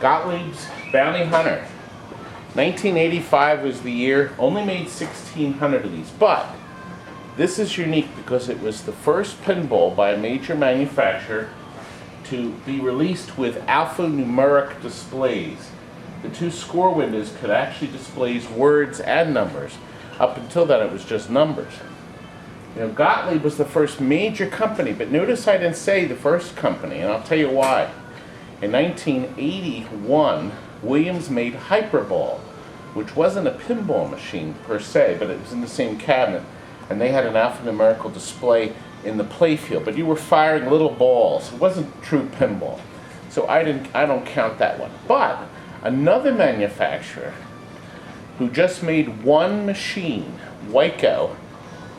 Gottlieb's Bounty Hunter. 1985 was the year, only made 1,600 of these, but this is unique because it was the first pinball by a major manufacturer to be released with alphanumeric displays. The two score windows could actually display words and numbers. Up until then it was just numbers. You know, Gottlieb was the first major company, but notice I didn't say the first company, and I'll tell you why. In 1981, Williams made Hyperball, which wasn't a pinball machine per se, but it was in the same cabinet, and they had an alphanumerical display in the playfield, but you were firing little balls. It wasn't true pinball. So I don't count that one. But another manufacturer who just made one machine, Wico,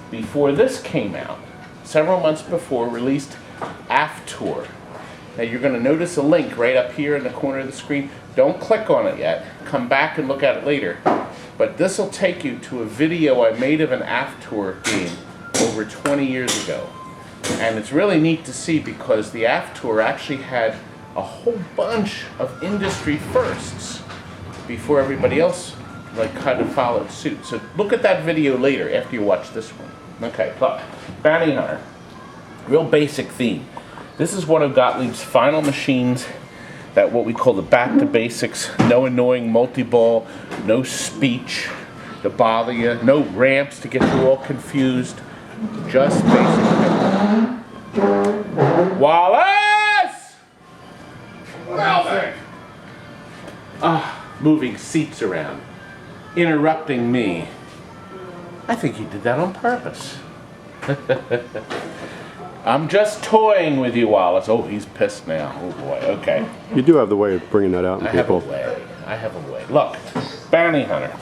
before this came out, several months before, released AFTOR. Now you're going to notice a link right up here in the corner of the screen. Don't click on it yet. Come back and look at it later. But this will take you to a video I made of an AFTOR game over 20 years ago. And it's really neat to see because the AFTOR actually had a whole bunch of industry firsts before everybody else kind of followed suit. So look at that video later after you watch this one. Okay, look, Bounty Hunter, real basic theme. This is one of Gottlieb's final machines that what we call the back to basics, no annoying multi-ball, no speech to bother you, no ramps to get you all confused, just basic. Wallace! Well then. Moving seats around, interrupting me. I think you did that on purpose. I'm just toying with you, Wallace. Oh, he's pissed now. Oh boy, okay. You do have the way of bringing that out in people. I have a way. Look, Bounty Hunter.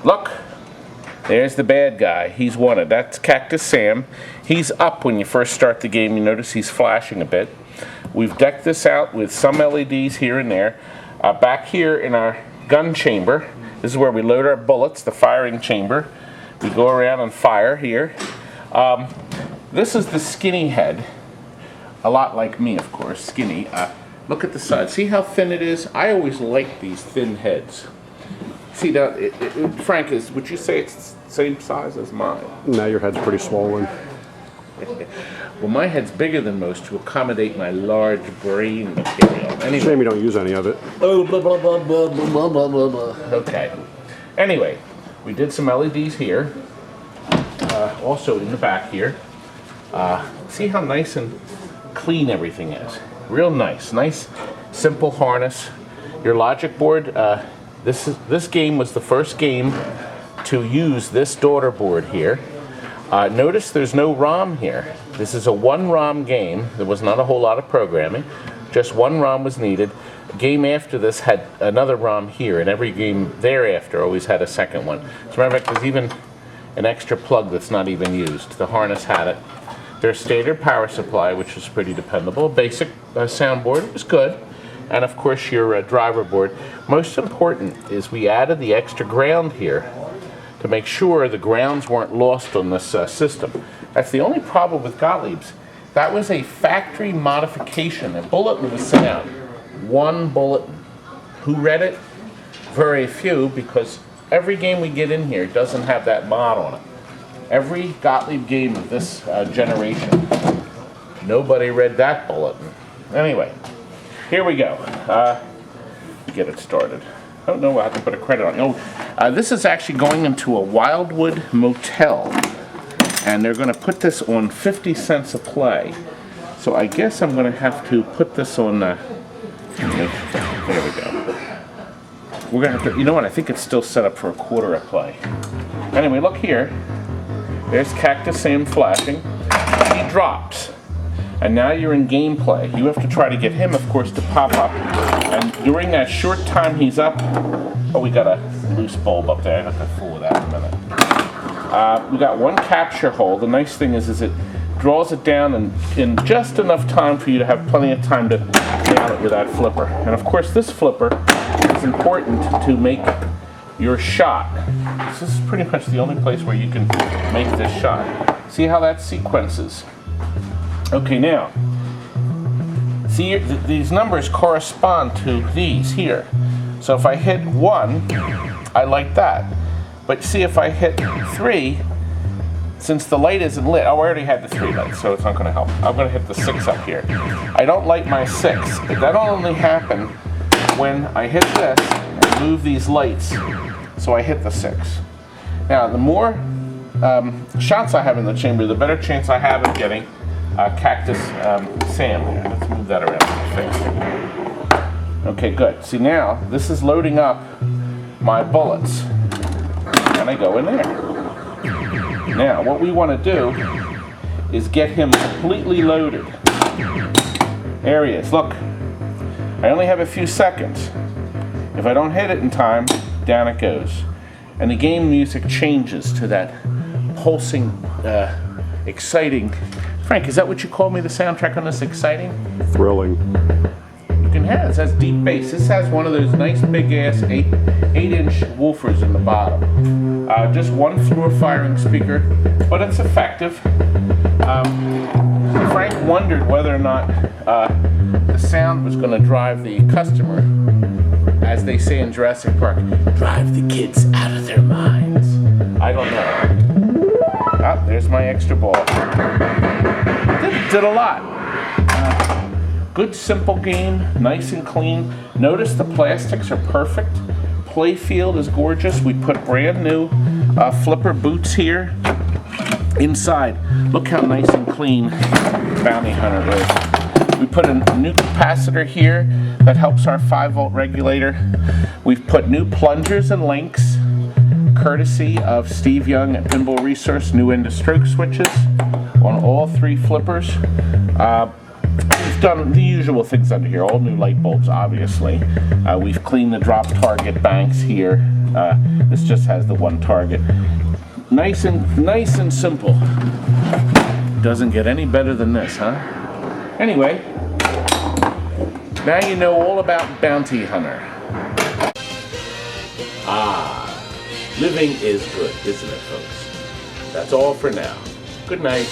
Look, there's the bad guy. He's wanted. That's Cactus Sam. He's up when you first start the game. You notice he's flashing a bit. We've decked this out with some LEDs here and there. Back here in our gun chamber, this is where we load our bullets, the firing chamber. We go around and fire here. This is the skinny head, a lot like me, of course, skinny. Look at the side. See how thin it is? I always like these thin heads. See now, Frank, would you say it's the same size as mine? Now your head's pretty swollen. Well, my head's bigger than most to accommodate my large brain material. Anyway. Shame you don't use any of it. Oh, blah, blah, blah, blah, blah, blah, blah, blah. Okay. Anyway, we did some LEDs here. Also in the back here. See how nice and clean everything is. Real nice. Nice, simple harness. Your logic board, this game was the first game to use this daughter board here. Notice there's no ROM here. This is a one ROM game. There was not a whole lot of programming. Just one ROM was needed. A game after this had another ROM here, and every game thereafter always had a second one. As a matter of fact, there's even an extra plug that's not even used. The harness had it. Their standard power supply, which was pretty dependable. Basic soundboard was good. And of course your driver board. Most important is we added the extra ground here to make sure the grounds weren't lost on this system. That's the only problem with Gottlieb's. That was a factory modification. A bulletin was sent out. One bulletin. Who read it? Very few, because every game we get in here doesn't have that mod on it. Every Gottlieb game of this generation, nobody read that bulletin. Anyway, here we go. Get it started. I don't know how to put a credit on it. Oh, this is actually going into a Wildwood motel, and they're going to put this on 50 cents a play. So I guess I'm going to have to put this on. There we go. We're going to have to. You know what? I think it's still set up for $1 a play. Anyway, look here. There's Cactus Sam flashing. He drops. And now you're in gameplay. You have to try to get him, of course, to pop up. And during that short time he's up... Oh, we got a loose bulb up there. I have to fool with that in a minute. We got one capture hole. The nice thing is it draws it down in just enough time for you to have plenty of time to nail it with that flipper. And of course, this flipper is important to make your shot. This is pretty much the only place where you can make this shot. See how that sequences? Okay, now, See, these numbers correspond to these here. So if I hit 1, I light that. But see, if I hit 3, since the light isn't lit, oh, I already had the 3 lights, so it's not going to help. I'm going to hit the 6 up here. I don't light my 6. That'll only happen when I hit this and move these lights, so I hit the 6. Now, the more shots I have in the chamber, the better chance I have of getting Cactus Sam. Let's move that around and fix it. Okay, good. See, now this is loading up my bullets, and I go in there. Now, what we want to do is get him completely loaded. There he is. Look, I only have a few seconds. If I don't hit it in time, down it goes. And the game music changes to that pulsing, exciting. Frank, is that what you call me, the soundtrack on this? Exciting? Thrilling. You can have it. It has deep bass. This has one of those nice big ass 8-inch woofers in the bottom. Just one floor firing speaker, but it's effective. Frank wondered whether or not the sound was going to drive the customer, as they say in Jurassic Park, drive the kids out of their minds. I don't know. Ah, there's my extra ball. Did a lot. Good simple game, nice and clean. Notice the plastics are perfect. Play field is gorgeous. We put brand new flipper boots here. Inside, look how nice and clean Bounty Hunter is. We put a new capacitor here that helps our 5-volt regulator. We've put new plungers and links, courtesy of Steve Young at Pinball Resource, new end of stroke switches on all 3 flippers. We've done the usual things under here, all new light bulbs, obviously. We've cleaned the drop target banks here. This just has the 1 target. Nice and simple. Doesn't get any better than this, huh? Anyway, now you know all about Bounty Hunter. Living is good, isn't it, folks? That's all for now. Good night.